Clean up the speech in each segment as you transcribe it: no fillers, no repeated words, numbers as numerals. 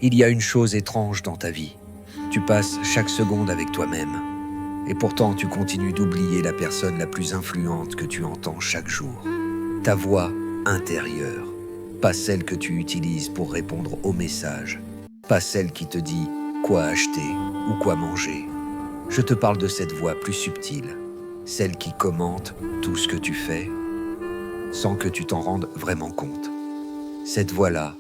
Il y a une chose étrange dans ta vie. Tu passes chaque seconde avec toi-même. Et pourtant, tu continues d'oublier la personne la plus influente que tu entends chaque jour. Ta voix intérieure. Pas celle que tu utilises pour répondre aux messages. Pas celle qui te dit quoi acheter ou quoi manger. Je te parle de cette voix plus subtile. Celle qui commente tout ce que tu fais sans que tu t'en rendes vraiment compte. Cette voix-là,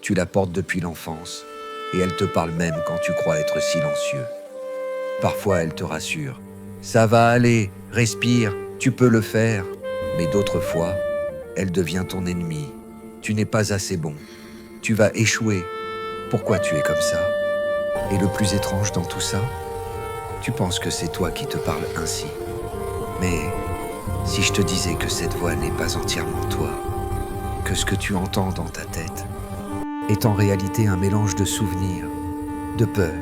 tu la portes depuis l'enfance et elle te parle même quand tu crois être silencieux. Parfois, elle te rassure. Ça va aller, respire, tu peux le faire. Mais d'autres fois, elle devient ton ennemi. Tu n'es pas assez bon. Tu vas échouer. Pourquoi tu es comme ça? Et le plus étrange dans tout ça, tu penses que c'est toi qui te parles ainsi. Mais si je te disais que cette voix n'est pas entièrement toi, que ce que tu entends dans ta tête est en réalité un mélange de souvenirs, de peurs,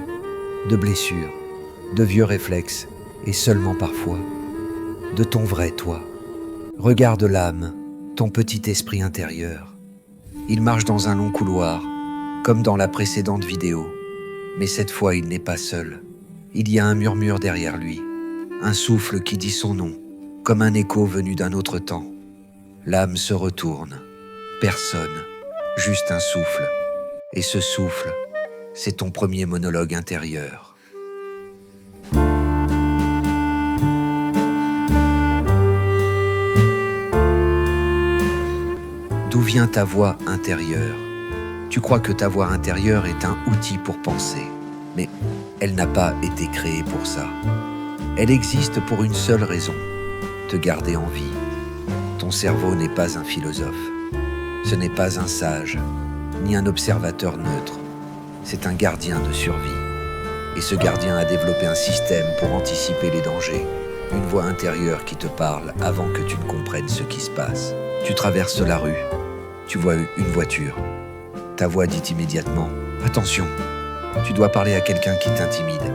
de blessures, de vieux réflexes et seulement parfois de ton vrai toi. Regarde l'âme, ton petit esprit intérieur. Il marche dans un long couloir, comme dans la précédente vidéo, mais cette fois il n'est pas seul. Il y a un murmure derrière lui, un souffle qui dit son nom, comme un écho venu d'un autre temps. L'âme se retourne. Personne, juste un souffle. Et ce souffle, c'est ton premier monologue intérieur. D'où vient ta voix intérieure? Tu crois que ta voix intérieure est un outil pour penser, mais elle n'a pas été créée pour ça. Elle existe pour une seule raison, te garder en vie. Ton cerveau n'est pas un philosophe. Ce n'est pas un sage, ni un observateur neutre. C'est un gardien de survie. Et ce gardien a développé un système pour anticiper les dangers. Une voix intérieure qui te parle avant que tu ne comprennes ce qui se passe. Tu traverses la rue. Tu vois une voiture. Ta voix dit immédiatement « Attention, tu dois parler à quelqu'un qui t'intimide. »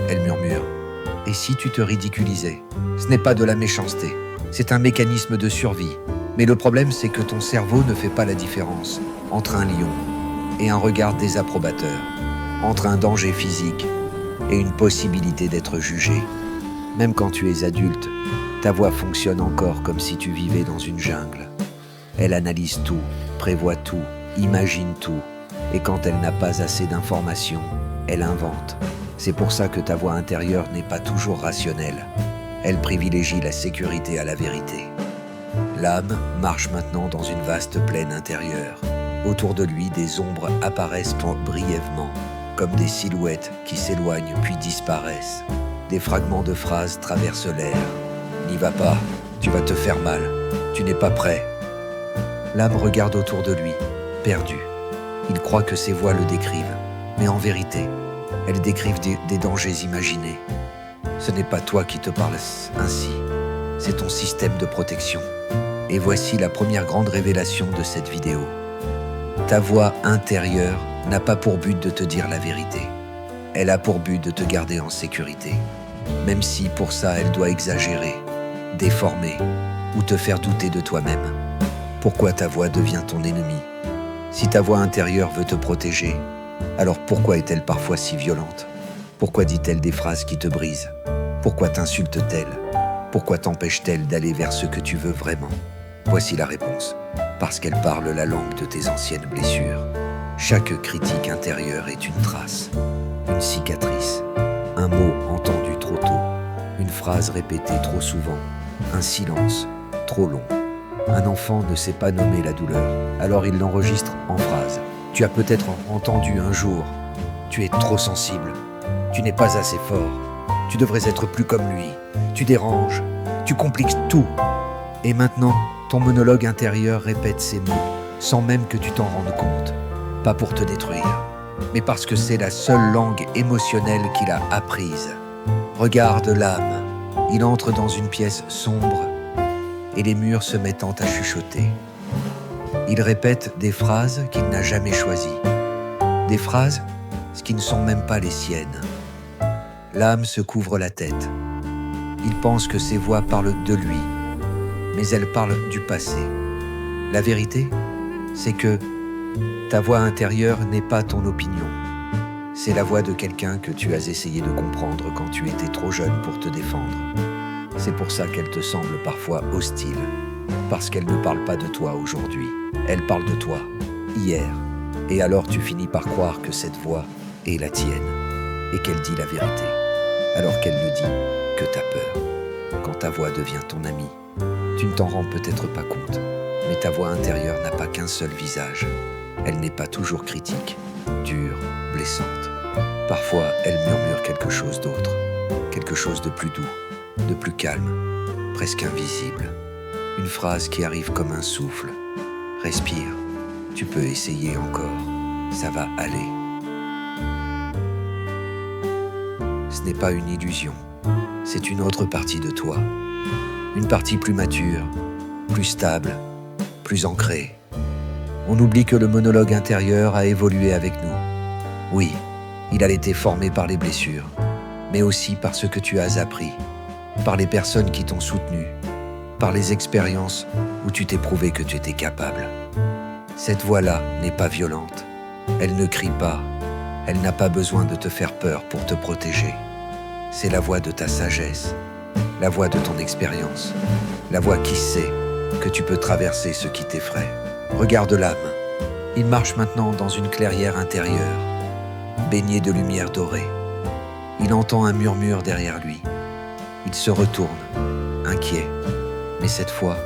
Elle murmure « Et si tu te ridiculisais ?» Ce n'est pas de la méchanceté. C'est un mécanisme de survie. Mais le problème, c'est que ton cerveau ne fait pas la différence entre un lion et un regard désapprobateur, entre un danger physique et une possibilité d'être jugé. Même quand tu es adulte, ta voix fonctionne encore comme si tu vivais dans une jungle. Elle analyse tout, prévoit tout, imagine tout, et quand elle n'a pas assez d'informations, elle invente. C'est pour ça que ta voix intérieure n'est pas toujours rationnelle. Elle privilégie la sécurité à la vérité. L'âme marche maintenant dans une vaste plaine intérieure. Autour de lui, des ombres apparaissent brièvement, comme des silhouettes qui s'éloignent puis disparaissent. Des fragments de phrases traversent l'air. « N'y va pas, tu vas te faire mal, tu n'es pas prêt. » L'âme regarde autour de lui, perdu. Il croit que ses voix le décrivent, mais en vérité, elles décrivent des dangers imaginés. Ce n'est pas toi qui te parles ainsi, c'est ton système de protection. Et voici la première grande révélation de cette vidéo. Ta voix intérieure n'a pas pour but de te dire la vérité. Elle a pour but de te garder en sécurité, même si pour ça elle doit exagérer, déformer ou te faire douter de toi-même. Pourquoi ta voix devient ton ennemi? Si ta voix intérieure veut te protéger, alors pourquoi est-elle parfois si violente? Pourquoi dit-elle des phrases qui te brisent? Pourquoi t'insulte-t-elle? Pourquoi t'empêche-t-elle d'aller vers ce que tu veux vraiment? Voici la réponse. Parce qu'elle parle la langue de tes anciennes blessures. Chaque critique intérieure est une trace, une cicatrice, un mot entendu trop tôt, une phrase répétée trop souvent, un silence trop long. Un enfant ne sait pas nommer la douleur, alors il l'enregistre en phrase. Tu as peut-être entendu un jour « Tu es trop sensible, tu n'es pas assez fort, tu devrais être plus comme lui, tu déranges, tu compliques tout. » Et maintenant, ton monologue intérieur répète ces mots, sans même que tu t'en rendes compte. Pas pour te détruire, mais parce que c'est la seule langue émotionnelle qu'il a apprise. Regarde l'âme, il entre dans une pièce sombre, et les murs se mettent à chuchoter. Il répète des phrases qu'il n'a jamais choisies. Des phrases qui ne sont même pas les siennes. L'âme se couvre la tête. Il pense que ses voix parlent de lui, mais elles parlent du passé. La vérité, c'est que Ta voix intérieure n'est pas ton opinion. C'est la voix de quelqu'un que tu as essayé de comprendre quand tu étais trop jeune pour te défendre. C'est pour ça qu'elle te semble parfois hostile, parce qu'elle ne parle pas de toi aujourd'hui. Elle parle de toi, hier. Et alors tu finis par croire que cette voix est la tienne, et qu'elle dit la vérité, alors qu'elle ne dit que ta peur. Quand ta voix devient ton amie, tu ne t'en rends peut-être pas compte, mais ta voix intérieure n'a pas qu'un seul visage. Elle n'est pas toujours critique, dure, blessante. Parfois, elle murmure quelque chose d'autre, quelque chose de plus doux, de plus calme, presque invisible. Une phrase qui arrive comme un souffle. Respire, tu peux essayer encore, ça va aller. Ce n'est pas une illusion, c'est une autre partie de toi. Une partie plus mature, plus stable, plus ancrée. On oublie que le monologue intérieur a évolué avec nous. Oui, il a été formé par les blessures, mais aussi par ce que tu as appris, par les personnes qui t'ont soutenu, par les expériences où tu t'es prouvé que tu étais capable. Cette voix-là n'est pas violente, elle ne crie pas, elle n'a pas besoin de te faire peur pour te protéger. C'est la voix de ta sagesse, la voix de ton expérience, la voix qui sait que tu peux traverser ce qui t'effraie. Regarde l'âme, il marche maintenant dans une clairière intérieure, baignée de lumière dorée. Il entend un murmure derrière lui. Il se retourne, inquiet, mais cette fois,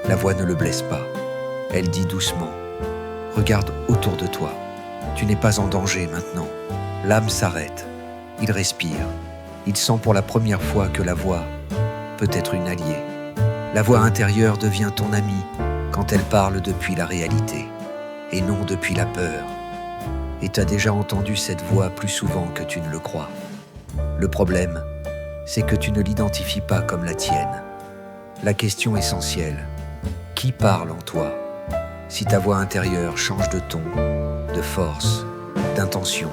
la voix ne le blesse pas. Elle dit doucement, « Regarde autour de toi, tu n'es pas en danger maintenant. » L'âme s'arrête, il respire, il sent pour la première fois que la voix peut être une alliée. La voix intérieure devient ton amie quand elle parle depuis la réalité et non depuis la peur. Et tu as déjà entendu cette voix plus souvent que tu ne le crois. Le problème, c'est que tu ne l'identifies pas comme la tienne. La question essentielle, qui parle en toi? Si ta voix intérieure change de ton, de force, d'intention,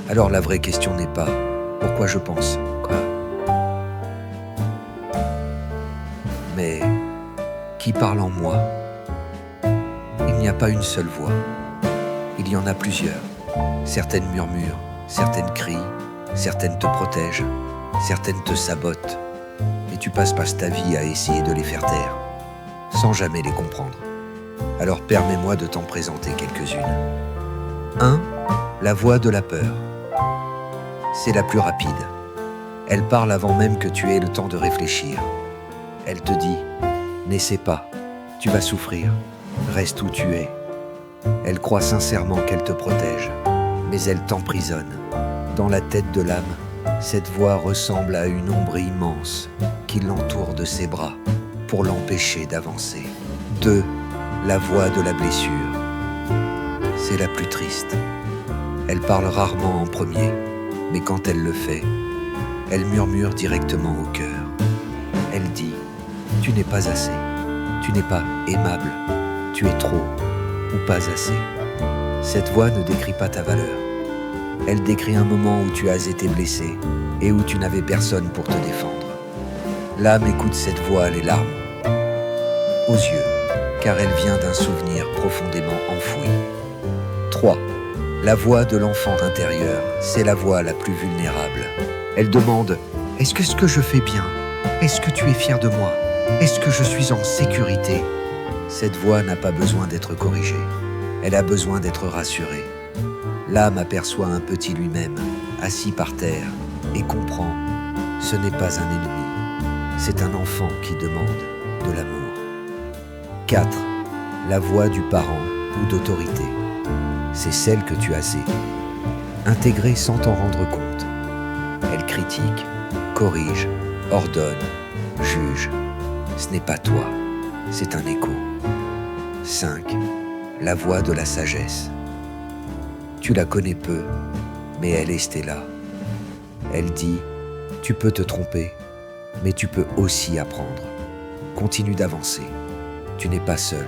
alors la vraie question n'est pas « pourquoi je pense ?» mais « qui parle en moi ?» Il n'y a pas une seule voix, il y en a plusieurs. Certaines murmurent, certaines crient, certaines te protègent, certaines te sabotent, et tu passes ta vie à essayer de les faire taire, sans jamais les comprendre. Alors permets-moi de t'en présenter quelques-unes. 1. La voix de la peur. C'est la plus rapide. Elle parle avant même que tu aies le temps de réfléchir. Elle te dit « N'essaie pas, tu vas souffrir, reste où tu es ». Elle croit sincèrement qu'elle te protège, mais elle t'emprisonne. Dans la tête de l'âme, cette voix ressemble à une ombre immense qui l'entoure de ses bras pour l'empêcher d'avancer. 2. La voix de la blessure. C'est la plus triste. Elle parle rarement en premier, mais quand elle le fait, elle murmure directement au cœur. Elle dit « Tu n'es pas assez, tu n'es pas aimable, tu es trop ou pas assez ». Cette voix ne décrit pas ta valeur. Elle décrit un moment où tu as été blessé et où tu n'avais personne pour te défendre. L'âme écoute cette voix les larmes aux yeux, car elle vient d'un souvenir profondément enfoui. 3. La voix de l'enfant intérieur, c'est la voix la plus vulnérable. Elle demande « Est-ce que ce que je fais bien? Est-ce que tu es fier de moi? Est-ce que je suis en sécurité ?» Cette voix n'a pas besoin d'être corrigée. Elle a besoin d'être rassurée. L'âme aperçoit un petit lui-même, assis par terre, et comprend « Ce n'est pas un ennemi, c'est un enfant qui demande de l'amour. » 4. La voix du parent ou d'autorité. C'est celle que tu as intégrée sans t'en rendre compte. Elle critique, corrige, ordonne, juge. Ce n'est pas toi, c'est un écho. 5. La voix de la sagesse. Tu la connais peu, mais elle est là. Elle dit, tu peux te tromper, mais tu peux aussi apprendre. Continue d'avancer. Tu n'es pas seul.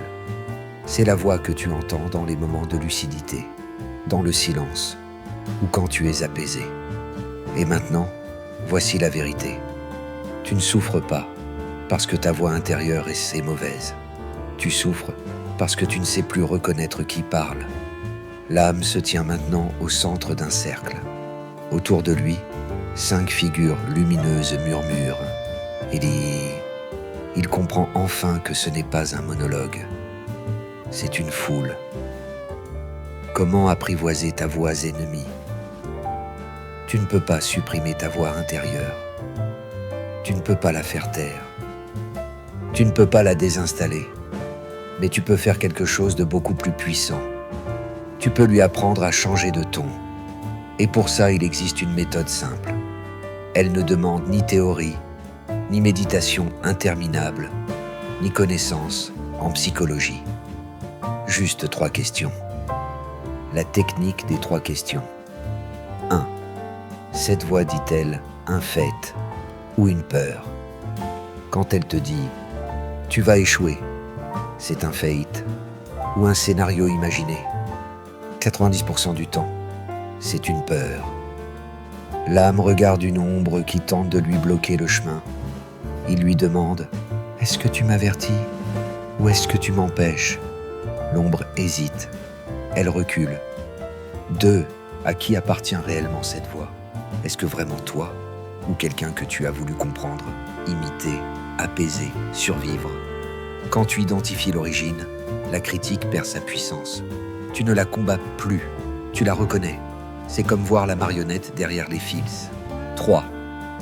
C'est la voix que tu entends dans les moments de lucidité, dans le silence, ou quand tu es apaisé. Et maintenant, voici la vérité. Tu ne souffres pas parce que ta voix intérieure est mauvaise. Tu souffres parce que tu ne sais plus reconnaître qui parle. L'âme se tient maintenant au centre d'un cercle. Autour de lui, 5 figures lumineuses murmurent. Il comprend enfin que ce n'est pas un monologue. C'est une foule. Comment apprivoiser ta voix ennemie? Tu ne peux pas supprimer ta voix intérieure. Tu ne peux pas la faire taire. Tu ne peux pas la désinstaller. Mais tu peux faire quelque chose de beaucoup plus puissant. Tu peux lui apprendre à changer de ton. Et pour ça, il existe une méthode simple. Elle ne demande ni théorie, ni méditation interminable, ni connaissance en psychologie. Juste 3 questions. La technique des 3 questions. 1. Cette voix dit-elle un fait ou une peur? Quand elle te dit « tu vas échouer », c'est un fate ou un scénario imaginé. 90% du temps, c'est une peur. L'âme regarde une ombre qui tente de lui bloquer le chemin. Il lui demande « Est-ce que tu m'avertis ou est-ce que tu m'empêches ?» L'ombre hésite. Elle recule. 2. À qui appartient réellement cette voix? Est-ce que vraiment toi ou quelqu'un que tu as voulu comprendre, imiter, apaiser, survivre? Quand tu identifies l'origine, la critique perd sa puissance. Tu ne la combats plus, tu la reconnais. C'est comme voir la marionnette derrière les fils. 3.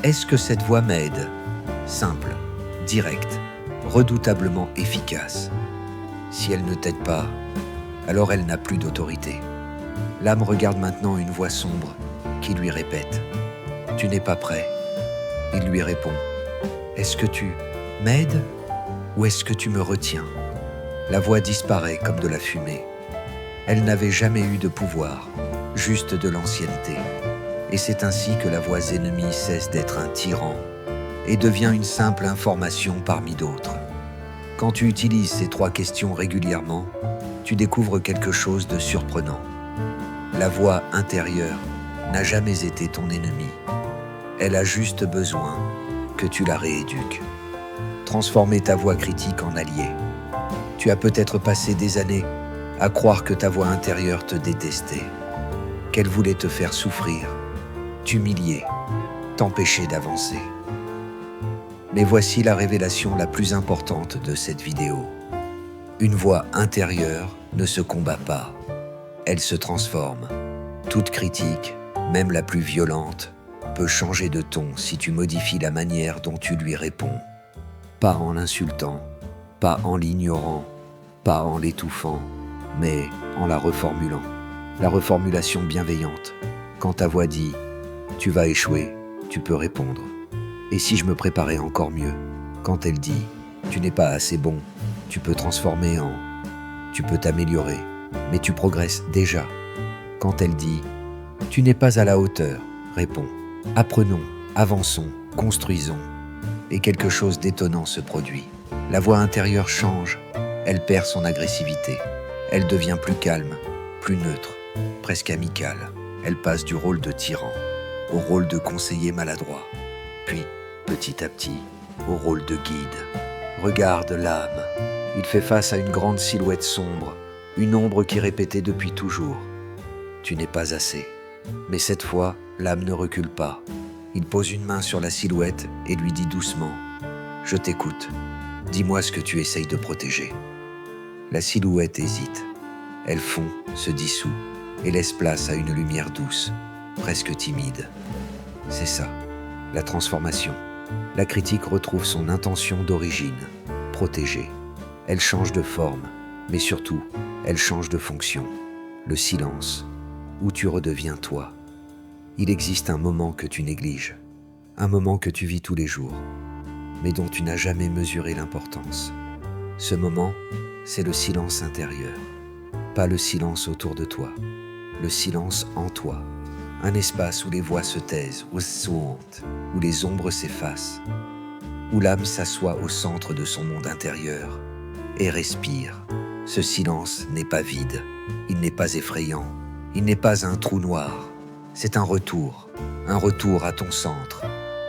Est-ce que cette voix m'aide? Simple, directe, redoutablement efficace. Si elle ne t'aide pas, alors elle n'a plus d'autorité. L'âme regarde maintenant une voix sombre qui lui répète « Tu n'es pas prêt ». Il lui répond « Est-ce que tu m'aides ou est-ce que tu me retiens ?» La voix disparaît comme de la fumée. Elle n'avait jamais eu de pouvoir, juste de l'ancienneté. Et c'est ainsi que la voix ennemie cesse d'être un tyran et devient une simple information parmi d'autres. Quand tu utilises ces 3 questions régulièrement, tu découvres quelque chose de surprenant. La voix intérieure n'a jamais été ton ennemi. Elle a juste besoin que tu la rééduques. Transformer ta voix critique en allié. Tu as peut-être passé des années à croire que ta voix intérieure te détestait, qu'elle voulait te faire souffrir, t'humilier, t'empêcher d'avancer. Mais voici la révélation la plus importante de cette vidéo. Une voix intérieure ne se combat pas, elle se transforme. Toute critique, même la plus violente, peut changer de ton si tu modifies la manière dont tu lui réponds. Pas en l'insultant, pas en l'ignorant, pas en l'étouffant, mais en la reformulant. La reformulation bienveillante. Quand ta voix dit « tu vas échouer », tu peux répondre « et si je me préparais encore mieux ?» Quand elle dit « tu n'es pas assez bon », tu peux transformer en « tu peux t'améliorer, mais tu progresses déjà ». Quand elle dit « tu n'es pas à la hauteur », réponds « apprenons, avançons, construisons ». Et quelque chose d'étonnant se produit. La voix intérieure change, elle perd son agressivité. Elle devient plus calme, plus neutre, presque amicale. Elle passe du rôle de tyran au rôle de conseiller maladroit, puis, petit à petit, au rôle de guide. Regarde l'âme. Il fait face à une grande silhouette sombre, une ombre qui répétait depuis toujours. Tu n'es pas assez. Mais cette fois, l'âme ne recule pas. Il pose une main sur la silhouette et lui dit doucement « Je t'écoute. Dis-moi ce que tu essayes de protéger. » La silhouette hésite. Elle fond, se dissout et laisse place à une lumière douce, presque timide. C'est ça, la transformation. La critique retrouve son intention d'origine, protéger. Elle change de forme, mais surtout, elle change de fonction. Le silence, où tu redeviens toi. Il existe un moment que tu négliges, un moment que tu vis tous les jours, mais dont tu n'as jamais mesuré l'importance. Ce moment, c'est le silence intérieur, pas le silence autour de toi, le silence en toi, un espace où les voix se taisent, où les ombres s'effacent, où l'âme s'assoit au centre de son monde intérieur et respire. Ce silence n'est pas vide, il n'est pas effrayant, il n'est pas un trou noir. C'est un retour à ton centre,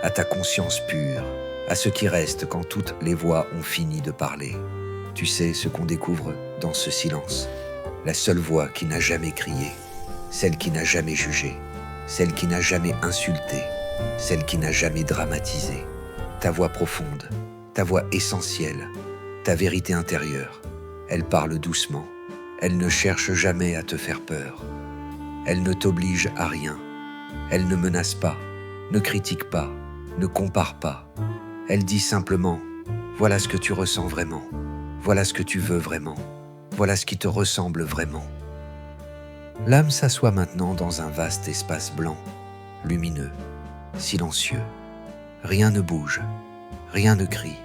à ta conscience pure, à ce qui reste quand toutes les voix ont fini de parler. Tu sais ce qu'on découvre dans ce silence? la seule voix qui n'a jamais crié, celle qui n'a jamais jugé, celle qui n'a jamais insulté, celle qui n'a jamais dramatisé. Ta voix profonde, ta voix essentielle, ta vérité intérieure. Elle parle doucement, elle ne cherche jamais à te faire peur. Elle ne t'oblige à rien, elle ne menace pas, ne critique pas, ne compare pas. Elle dit simplement, voilà ce que tu ressens vraiment, voilà ce que tu veux vraiment, voilà ce qui te ressemble vraiment. L'âme s'assoit maintenant dans un vaste espace blanc, lumineux, silencieux. Rien ne bouge, rien ne crie.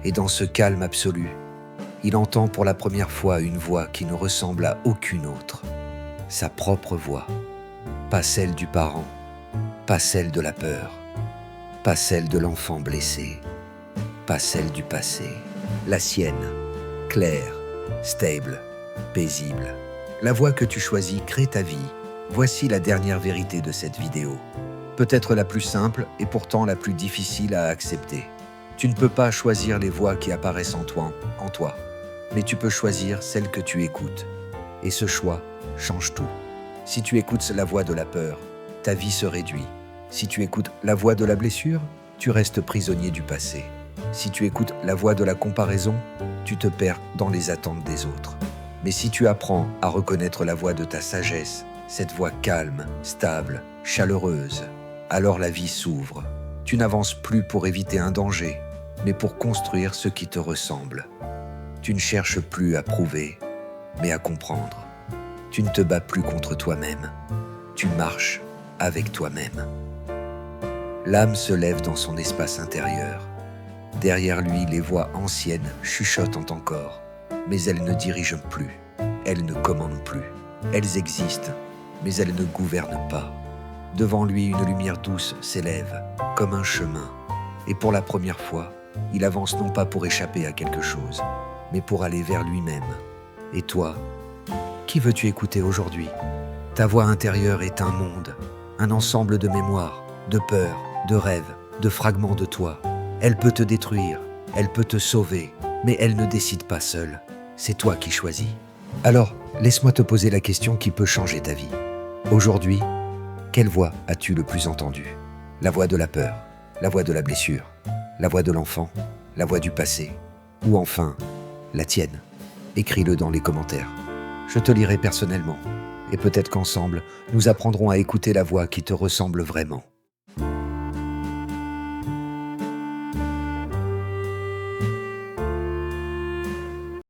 Et dans ce calme absolu, il entend pour la première fois une voix qui ne ressemble à aucune autre. Sa propre voix, pas celle du parent, pas celle de la peur, pas celle de l'enfant blessé, pas celle du passé. La sienne, claire, stable, paisible. La voix que tu choisis crée ta vie. Voici la dernière vérité de cette vidéo. Peut-être la plus simple et pourtant la plus difficile à accepter. Tu ne peux pas choisir les voix qui apparaissent en toi, mais tu peux choisir celle que tu écoutes. Et ce choix change tout. Si tu écoutes la voix de la peur, ta vie se réduit. Si tu écoutes la voix de la blessure, tu restes prisonnier du passé. Si tu écoutes la voix de la comparaison, tu te perds dans les attentes des autres. Mais si tu apprends à reconnaître la voix de ta sagesse, cette voix calme, stable, chaleureuse, alors la vie s'ouvre. Tu n'avances plus pour éviter un danger, mais pour construire ce qui te ressemble. Tu ne cherches plus à prouver, mais à comprendre. Tu ne te bats plus contre toi-même. Tu marches avec toi-même. L'âme se lève dans son espace intérieur. Derrière lui, les voix anciennes chuchotent encore, mais elles ne dirigent plus, elles ne commandent plus. Elles existent, mais elles ne gouvernent pas. Devant lui, une lumière douce s'élève, comme un chemin. Et pour la première fois, il avance non pas pour échapper à quelque chose, mais pour aller vers lui-même. Et toi, qui veux-tu écouter aujourd'hui? Ta voix intérieure est un monde, un ensemble de mémoires, de peurs, de rêves, de fragments de toi. Elle peut te détruire, elle peut te sauver, mais elle ne décide pas seule. C'est toi qui choisis. Alors, laisse-moi te poser la question qui peut changer ta vie. Aujourd'hui, quelle voix as-tu le plus entendue? La voix de la peur, la voix de la blessure, la voix de l'enfant, la voix du passé, ou enfin, la tienne? Écris-le dans les commentaires. Je te lirai personnellement, et peut-être qu'ensemble, nous apprendrons à écouter la voix qui te ressemble vraiment.